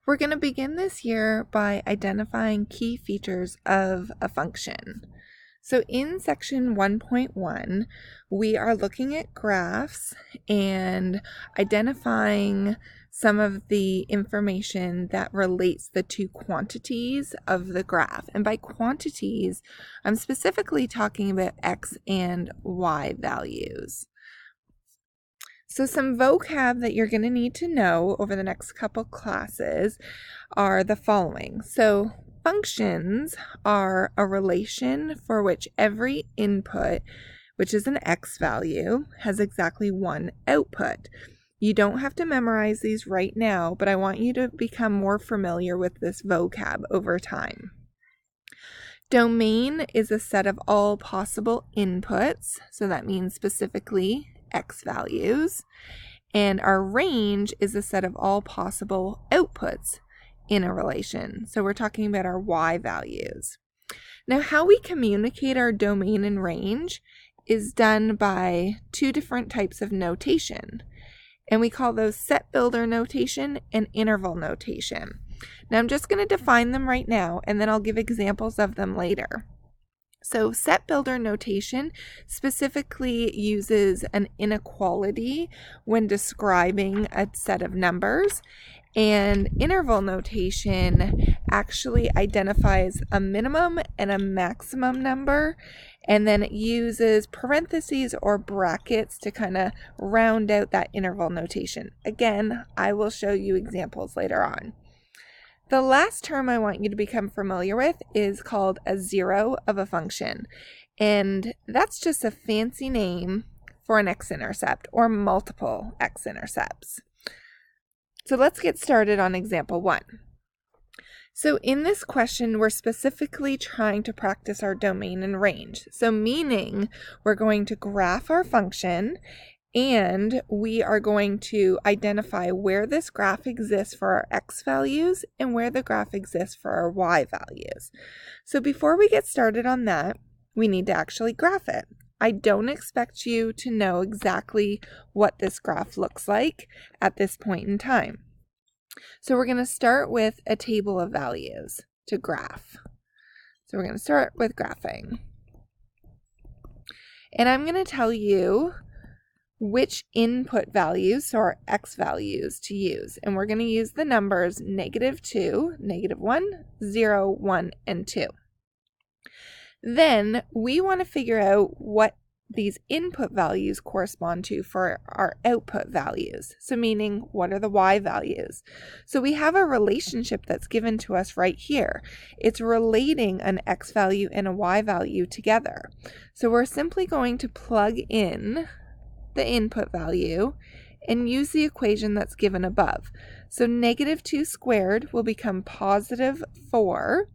We're going to begin this year by identifying key features of a function. So in section 1.1, we are looking at graphs and identifying some of the information that relates the two quantities of the graph. And by quantities, I'm specifically talking about x and y values. So some vocab that you're going to need to know over the next couple classes are the following. So functions are a relation for which every input, which is an x value, has exactly one output. You don't have to memorize these right now, but I want you to become more familiar with this vocab over time. Domain is a set of all possible inputs, so that means specifically x values, and our range is a set of all possible outputs in a relation. So we're talking about our y values. Now, how we communicate our domain and range is done by two different types of notation, and we call those set builder notation and interval notation. Now, I'm just going to define them right now, and then I'll give examples of them later. So set builder notation specifically uses an inequality when describing a set of numbers, and interval notation actually identifies a minimum and a maximum number, and then it uses parentheses or brackets to kind of round out that interval notation. Again, I will show you examples later on. The last term I want you to become familiar with is called a zero of a function, and that's just a fancy name for an x-intercept or multiple x-intercepts. So let's get started on example 1. So in this question, we're specifically trying to practice our domain and range. So meaning we're going to graph our function, and we are going to identify where this graph exists for our x values and where the graph exists for our y values. So before we get started on that, we need to actually graph it. I don't expect you to know exactly what this graph looks like at this point in time. So we're going to start with a table of values to graph. So we're going to start with graphing. And I'm going to tell you which input values, so our x values, to use. And we're going to use the numbers -2, -1, 0, 1, and 2. Then we want to figure out what these input values correspond to for our output values. So meaning, what are the y values? So we have a relationship that's given to us right here. It's relating an x value and a y value together. So we're simply going to plug in the input value and use the equation that's given above. So -2 squared will become +4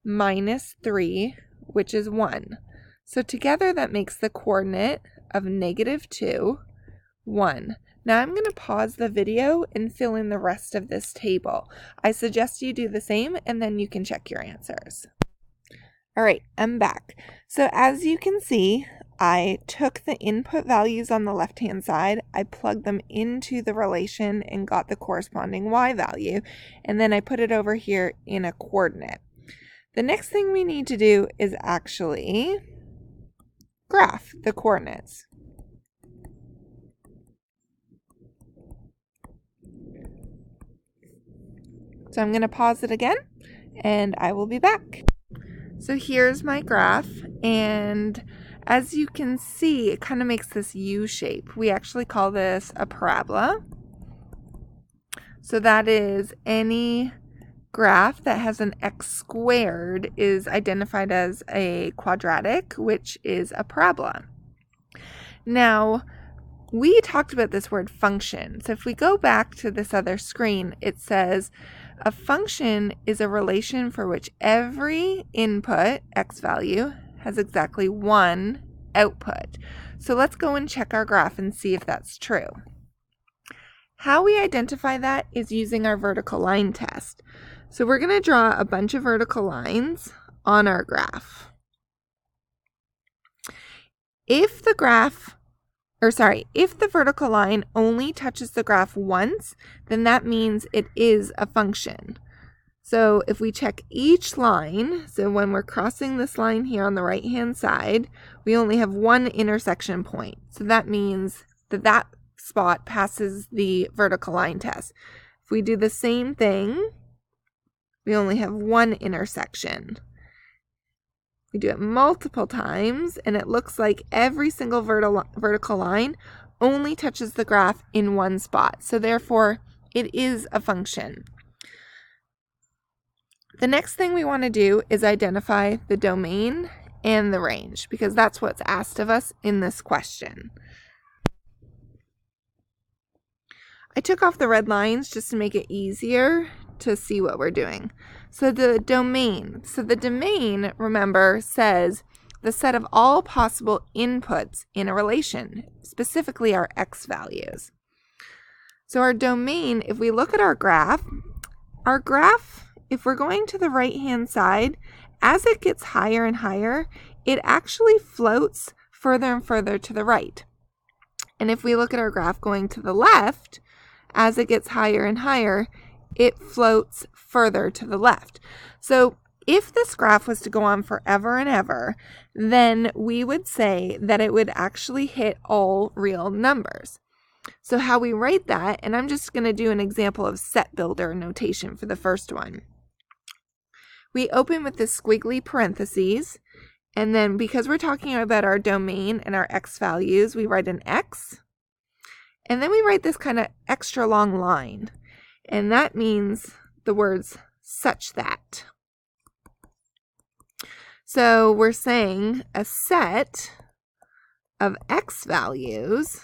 minus 3, which is 1. So together that makes the coordinate of -2, 1. Now I'm going to pause the video and fill in the rest of this table. I suggest you do the same, and then you can check your answers. All right, I'm back. So as you can see, I took the input values on the left-hand side, I plugged them into the relation and got the corresponding y value, and then I put it over here in a coordinate. The next thing we need to do is actually graph the coordinates. So I'm going to pause it again, and I will be back. So here's my graph, and as you can see, it kind of makes this U shape. We actually call this a parabola. So that is any graph that has an x squared is identified as a quadratic, which is a parabola. Now, we talked about this word function. So if we go back to this other screen, it says a function is a relation for which every input, x value, has exactly one output. So let's go and check our graph and see if that's true. How we identify that is using our vertical line test. So we're going to draw a bunch of vertical lines on our graph. If the graph if the vertical line only touches the graph once, then that means it is a function. So if we check each line, so when we're crossing this line here on the right-hand side, we only have one intersection point. So that means that that spot passes the vertical line test. If we do the same thing, we only have one intersection. We do it multiple times, and it looks like every single vertical line only touches the graph in one spot. So therefore, it is a function. The next thing we want to do is identify the domain and the range, because that's what's asked of us in this question. I took off the red lines just to make it easier to see what we're doing. So the domain, remember, says the set of all possible inputs in a relation, specifically our x values. So our domain, if we look at our graph, if we're going to the right-hand side, as it gets higher and higher, it actually floats further and further to the right. And if we look at our graph going to the left, as it gets higher and higher, it floats further to the left. So if this graph was to go on forever and ever, then we would say that it would actually hit all real numbers. So how we write that, and I'm just going to do an example of set builder notation for the first one. We open with this squiggly parentheses, and then because we're talking about our domain and our x values, we write an x, and then we write this kind of extra long line, and that means the words such that. So we're saying a set of x values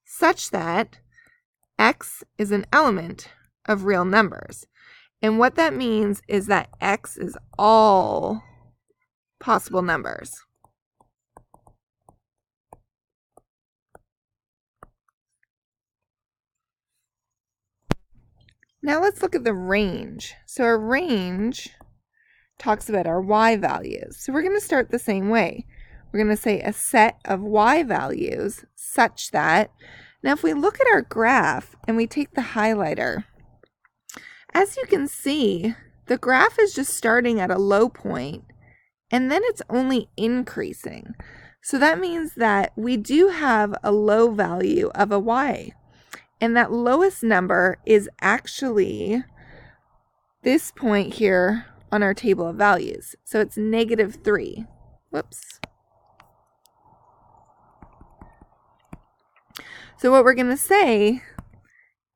such that x is an element of real numbers. And what that means is that x is all possible numbers. Now let's look at the range. So our range talks about our y values. So we're going to start the same way. We're going to say a set of y values such that. Now if we look at our graph and we take the highlighter, as you can see, the graph is just starting at a low point, and then it's only increasing. So that means that we do have a low value of a y. And that lowest number is actually this point here on our table of values. So it's -3. Whoops. So what we're going to say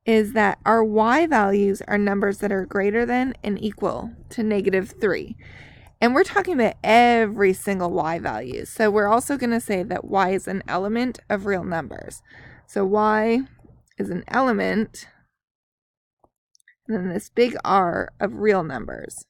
is that our y values are numbers that are greater than and equal to -3. And we're talking about every single y value. So we're also going to say that y is an element of real numbers. So y is an element, and then this big R of real numbers.